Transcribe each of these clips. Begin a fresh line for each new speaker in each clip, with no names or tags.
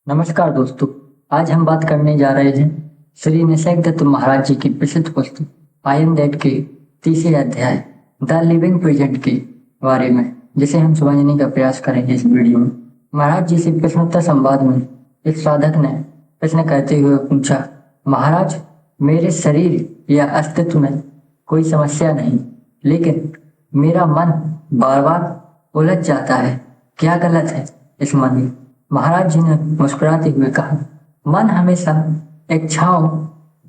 नमस्कार दोस्तों। आज हम बात करने जा रहे हैं श्री निसर्गदत्त महाराज जी की प्रसिद्ध पुस्तक आई एम दैट के तीसरे अध्याय द लिविंग प्रेजेंट के बारे में, जिसे हम समझने का प्रयास करेंगे इस वीडियो में। महाराज जी से प्रश्नोत्तर संवाद में एक साधक ने प्रश्न करते हुए पूछा, महाराज, मेरे शरीर या अस्तित्व में कोई समस्या नहीं, लेकिन मेरा मन बार बार उलझ जाता है। क्या गलत है इस मन में? महाराज जी ने मुस्कुराते हुए कहा, मन हमेशा इच्छाओं,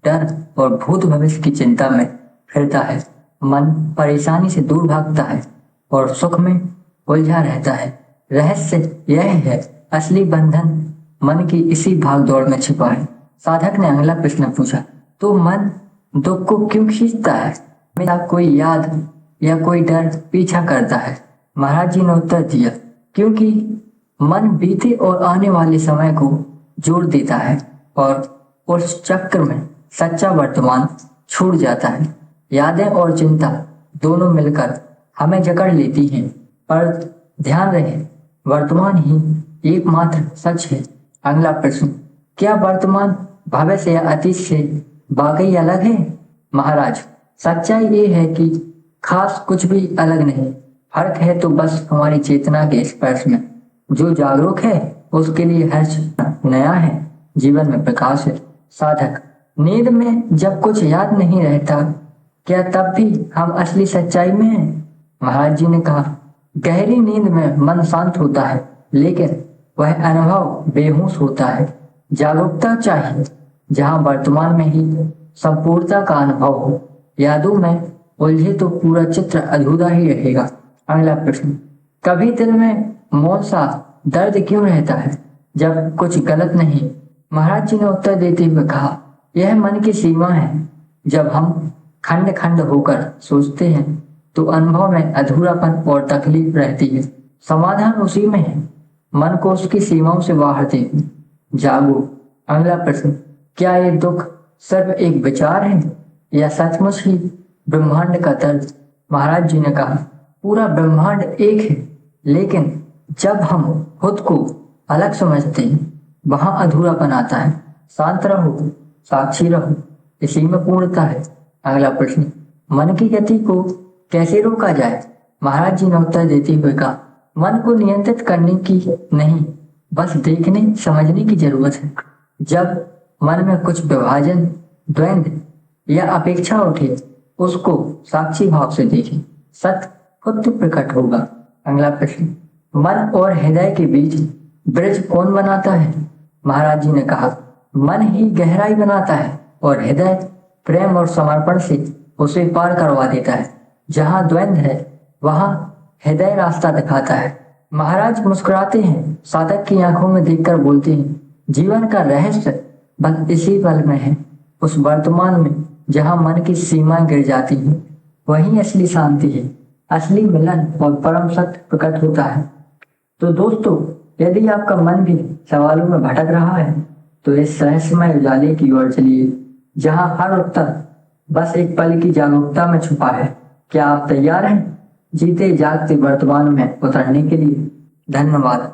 डर और भूत भविष्य की चिंता में फिरता है। मन परेशानी से दूर भागता है और सुख में उलझा रहता है। रहस्य यह है, असली बंधन मन की इसी भाग दौड़ में छिपा है। साधक ने अगला प्रश्न पूछा, तो मन दुख को क्यों खींचता है? मेरा कोई याद या कोई डर पीछा करता है। महाराज जी ने उत्तर दिया, क्योंकि मन बीते और आने वाले समय को जोड़ देता है और उस चक्र में सच्चा वर्तमान छूट जाता है। यादें और चिंता दोनों मिलकर हमें जकड़ लेती हैं, पर ध्यान रहे, वर्तमान ही एकमात्र सच है। अगला प्रश्न, क्या वर्तमान भविष्य या अतीत से वाकई अलग है? महाराज, सच्चाई ये है कि खास कुछ भी अलग नहीं। फर्क है तो बस हमारी चेतना के स्पर्श में। जो जागरूक है उसके लिए हर क्षण नया है, जीवन में प्रकाश है। साधक, नींद में जब कुछ याद नहीं रहता, क्या तब भी हम असली सच्चाई में हैं? महाराज जी ने कहा, गहरी नींद में मन शांत होता है, लेकिन वह अनुभव बेहोश होता है। जागरूकता चाहिए जहाँ वर्तमान में ही संपूर्णता का अनुभव हो। यादों में उलझे तो पूरा चित्र अधूरा ही रहेगा। अगला प्रश्न, कभी दिल में मौन सा दर्द क्यों रहता है जब कुछ गलत नहीं? महाराज जी ने उत्तर देते हुए कहा, यह मन की सीमा है। जब हम खंड खंड होकर सोचते हैं तो अनुभव में अधूरापन और तकलीफ रहती है। समाधान उसी में है, मन को उसकी सीमाओं से बाहर देखो, जागो। अगला प्रश्न, क्या ये दुख सिर्फ एक विचार है या सचमुच ही ब्रह्मांड का दर्द? महाराज जी ने कहा, पूरा ब्रह्मांड एक है, लेकिन जब हम खुद को अलग समझते हैं वहां अधूरापन आता है। शांत रहो, साक्षी रहो, इसी में पूर्णता है। अगला प्रश्न, मन की गति को कैसे रोका जाए? महाराज जी ने उत्तर देते हुए कहा, मन को नियंत्रित करने की नहीं, बस देखने समझने की जरूरत है। जब मन में कुछ विभाजन, द्वंद्व या अपेक्षा उठे, उसको साक्षी भाव से देखें, सत्य खुद प्रकट होगा। अगला प्रश्न, मन और हृदय के बीच ब्रिज कौन बनाता है? महाराज जी ने कहा, मन ही गहराई बनाता है और हृदय प्रेम और समर्पण से उसे पार करवा देता है। जहाँ द्वंद्व है वहाँ हृदय रास्ता दिखाता है। महाराज मुस्कुराते हैं, साधक की आंखों में देखकर बोलते हैं, जीवन का रहस्य बस इसी पल में है। उस वर्तमान में जहाँ मन की सीमाएं गिर जाती हैं, वहीं असली शांति है, असली मिलन और परम सत्य प्रकट होता है। तो दोस्तों, यदि आपका मन भी सवालों में भटक रहा है तो इस रहस्यमय उजाले की ओर चलिए, जहां हर उत्तर बस एक पल की जागरूकता में छुपा है। क्या आप तैयार हैं जीते जागते वर्तमान में उतरने के लिए? धन्यवाद।